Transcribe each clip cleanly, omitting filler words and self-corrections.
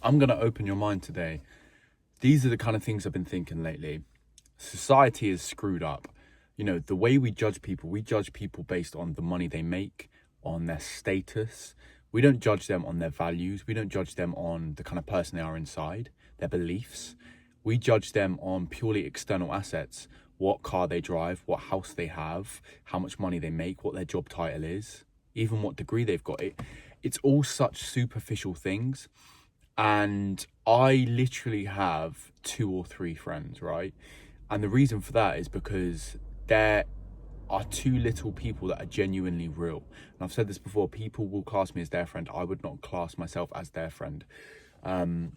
I'm going to open your mind today. These are the kind of things I've been thinking lately. Society is screwed up. You know, the way we judge people based on the money they make, on their status. We don't judge them on their values. We don't judge them on the kind of person they are inside, their beliefs. We judge them on purely external assets. What car they drive, what house they have, how much money they make, what their job title is, even what degree they've got. It's all such superficial things. And I literally have 2 or 3 friends, right? And the reason for that is because there are too little people that are genuinely real. And I've said this before, people will class me as their friend. I would not class myself as their friend. And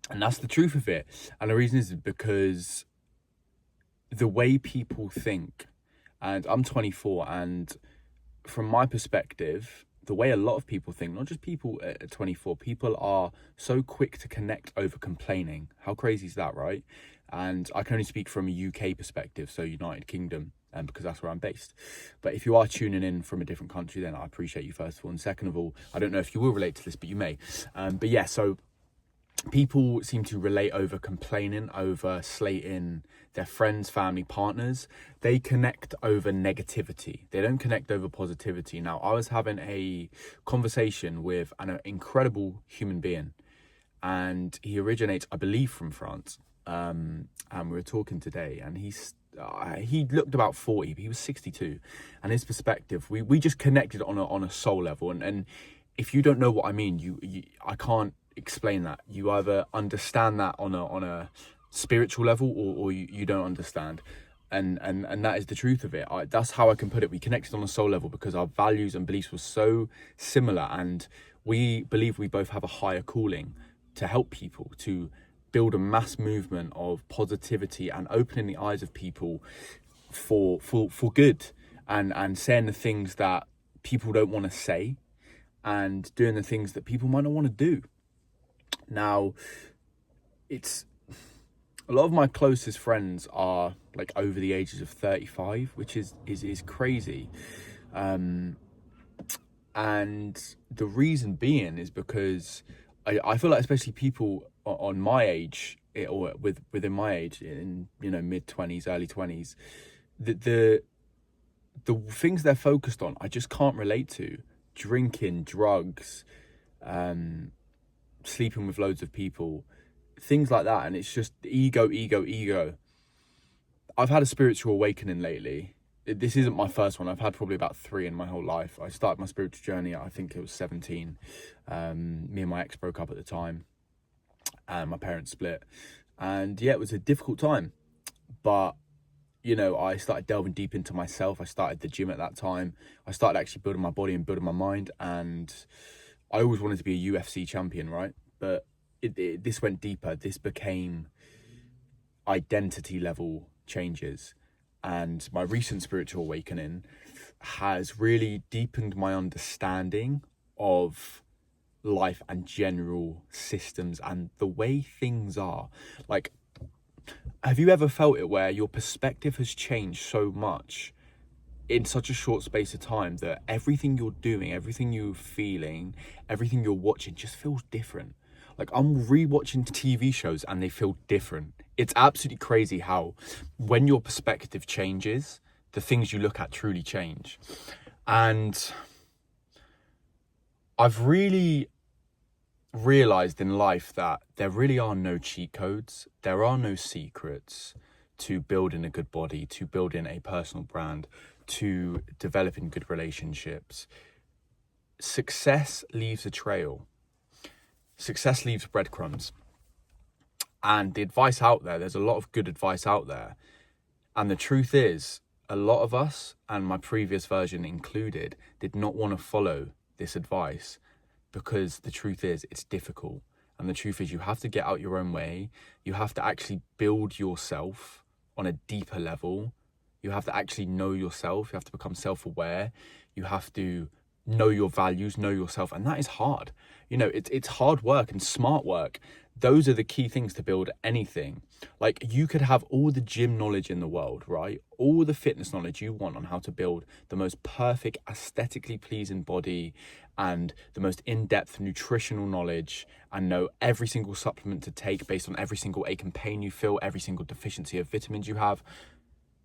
that's the truth of it. And the reason is because the way people think, and I'm 24, and from my perspective, the way a lot of people think, not just people at 24, people are so quick to connect over complaining. How crazy is that, right? And I can only speak from a UK perspective, so United Kingdom, because that's where I'm based. But if you are tuning in from a different country, then I appreciate you, first of all. And second of all, I don't know if you will relate to this, but you may. But yeah, so people seem to relate over complaining, over slating their friends, family, partners. They connect over negativity. They don't connect over positivity. Now, I was having a conversation with an incredible human being, and he originates, I believe, from France. And we were talking today, and he looked about 40, but he was 62. And his perspective, we just connected on a soul level. And if you don't know what I mean, I can't explain that. You either understand that on a spiritual level, or you don't understand. And that is the truth of it. That's how I can put it. We connected on a soul level because our values and beliefs were so similar, and we believe we both have a higher calling to help people, to build a mass movement of positivity and opening the eyes of people for good, and saying the things that people don't want to say, and doing the things that people might not want to do. Now, it's a lot of my closest friends are like over the ages of 35, which is crazy. And the reason being is because I feel like, especially people on my age, or within my age, in mid 20s, early 20s, the things they're focused on, I just can't relate to. Drinking, drugs, sleeping with loads of people, things like that. And it's just ego. I've had a spiritual awakening lately. This isn't my first one. I've had probably about 3 in my whole life. I started my spiritual journey, I think it was 17. Me and my ex broke up at the time, and my parents split. And yeah, it was a difficult time. But I started delving deep into myself. I started the gym at that time. I started actually building my body and building my mind. And I always wanted to be a UFC champion, right? But this went deeper. This became identity level changes. And my recent spiritual awakening has really deepened my understanding of life and general systems and the way things are. Like, have you ever felt it where your perspective has changed so much in such a short space of time that everything you're doing, everything you're feeling, everything you're watching just feels different? Like, I'm rewatching TV shows and they feel different. It's absolutely crazy how when your perspective changes, the things you look at truly change. And I've really realized in life that there really are no cheat codes. There are no secrets to building a good body, to building a personal brand, to developing good relationships. Success leaves a trail. Success leaves breadcrumbs. And the advice out there, there's a lot of good advice out there. And the truth is, a lot of us, and my previous version included, did not want to follow this advice because the truth is, it's difficult. And the truth is, you have to get out your own way. You have to actually build yourself on a deeper level. You have to actually know yourself. You have to become self-aware. You have to know your values, know yourself. And that is hard. It's hard work and smart work. those are the key things to build anything. Like, you could have all the gym knowledge in the world, right? All the fitness knowledge you want on how to build the most perfect, aesthetically pleasing body and the most in-depth nutritional knowledge, and know every single supplement to take based on every single ache and pain you feel, every single deficiency of vitamins you have.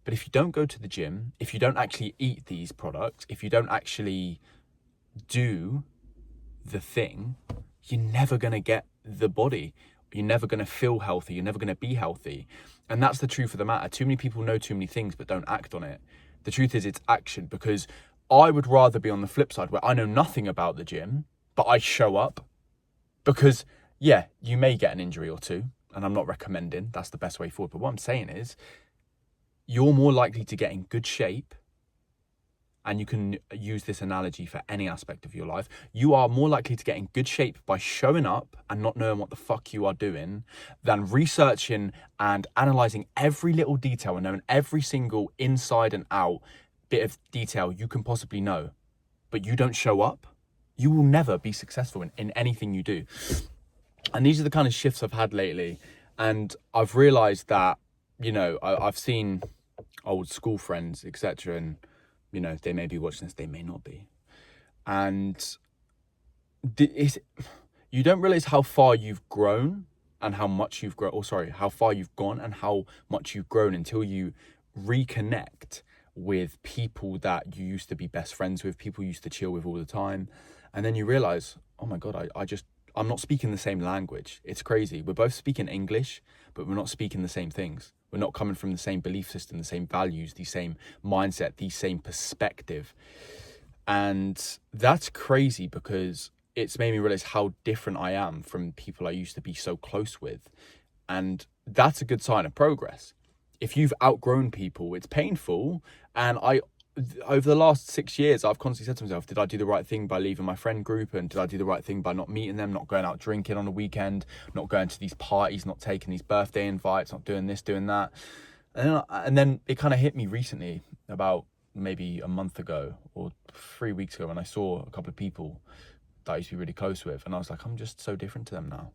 But if you don't go to the gym, if you don't actually eat these products, if you don't actually do the thing, you're never going to get the body. You're never going to feel healthy. You're never going to be healthy. And that's the truth of the matter. Too many people know too many things but don't act on it. The truth is, it's action. Because I would rather be on the flip side where I know nothing about the gym, but I show up. Because, yeah, you may get an injury or two, and I'm not recommending that's the best way forward. But what I'm saying is, you're more likely to get in good shape, and you can use this analogy for any aspect of your life. You are more likely to get in good shape by showing up and not knowing what the fuck you are doing than researching and analysing every little detail and knowing every single inside and out bit of detail you can possibly know. But you don't show up, you will never be successful in anything you do. And these are the kind of shifts I've had lately. And I've realised that, you know, I've seen old school friends, etc., and you know, they may be watching this, they may not be. And you don't realize how far you've grown and how much you've grown, how far you've gone and how much you've grown until you reconnect with people that you used to be best friends with, people you used to chill with all the time. And then you realize, oh my God, I'm not speaking the same language. It's crazy. We're both speaking English, but we're not speaking the same things. We're not coming from the same belief system, the same values, the same mindset, the same perspective. And that's crazy because it's made me realize how different I am from people I used to be so close with. And that's a good sign of progress. If you've outgrown people, it's painful. And over the last 6 years, I've constantly said to myself, did I do the right thing by leaving my friend group? And did I do the right thing by not meeting them, not going out drinking on the weekend, not going to these parties, not taking these birthday invites, not doing this, doing that? And then it kind of hit me recently, about maybe a month ago or 3 weeks ago, when I saw a couple of people that I used to be really close with. And I was like, I'm just so different to them now.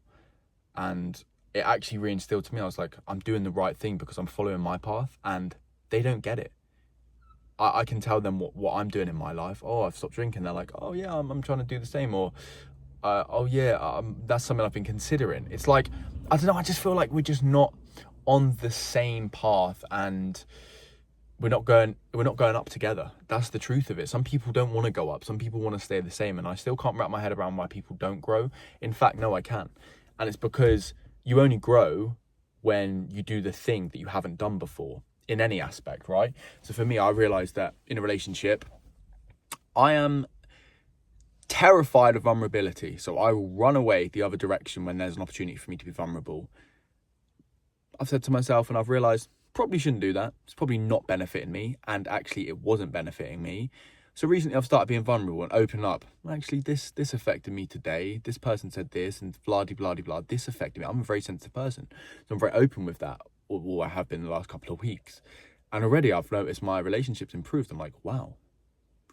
And it actually reinstilled to me. I was like, I'm doing the right thing because I'm following my path, and they don't get it. I can tell them what I'm doing in my life. Oh, I've stopped drinking. They're like, oh yeah, I'm trying to do the same. Or, oh yeah, that's something I've been considering. It's like, I don't know, I just feel like we're just not on the same path, and we're not going up together. That's the truth of it. Some people don't want to go up. Some people want to stay the same. And I still can't wrap my head around why people don't grow. In fact, no, I can. And it's because you only grow when you do the thing that you haven't done before. In any aspect, right? So for me, I realized that in a relationship, I am terrified of vulnerability. So I will run away the other direction when there's an opportunity for me to be vulnerable. I've said to myself, and I've realized, probably shouldn't do that. It's probably not benefiting me. And actually, it wasn't benefiting me. So recently, I've started being vulnerable and open up. Actually, this affected me today. This person said this, and blah-de-blah-de-blah. This affected me. I'm a very sensitive person. So I'm very open with that. Or I have been the last couple of weeks. And already I've noticed my relationships improved. I'm like, wow,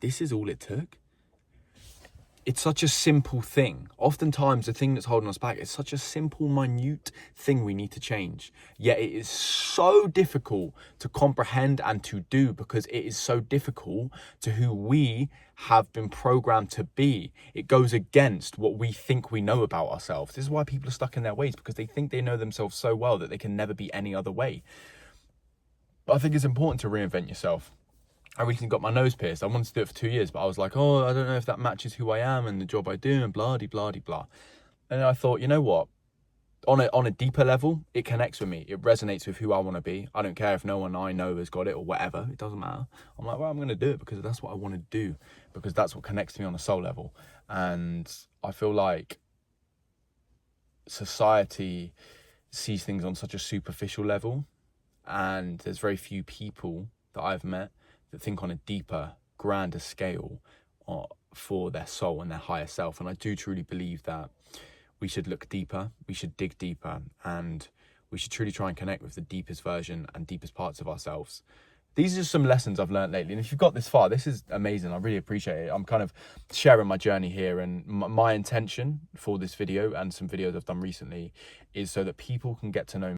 this is all it took. It's such a simple thing. Oftentimes the thing that's holding us back is such a simple, minute thing we need to change. Yet it is so difficult to comprehend and to do because it is so difficult to who we have been programmed to be. It goes against what we think we know about ourselves. This is why people are stuck in their ways, because they think they know themselves so well that they can never be any other way. But I think it's important to reinvent yourself. I recently got my nose pierced. I wanted to do it for 2 years, but I was like, oh, I don't know if that matches who I am and the job I do and blah-de-blah-de-blah. And then I thought, you know what? On a deeper level, it connects with me. It resonates with who I want to be. I don't care if no one I know has got it or whatever. It doesn't matter. I'm like, well, I'm going to do it because that's what I want to do, because that's what connects to me on a soul level. And I feel like society sees things on such a superficial level, and there's very few people that I've met that think on a deeper, grander scale for their soul and their higher self. And I do truly believe that we should look deeper, we should dig deeper, and we should truly try and connect with the deepest version and deepest parts of ourselves these are just some lessons I've learned lately. And if you've got this far, this is amazing. I really appreciate it. I'm kind of sharing my journey here, and my intention for this video and some videos I've done recently is so that people can get to know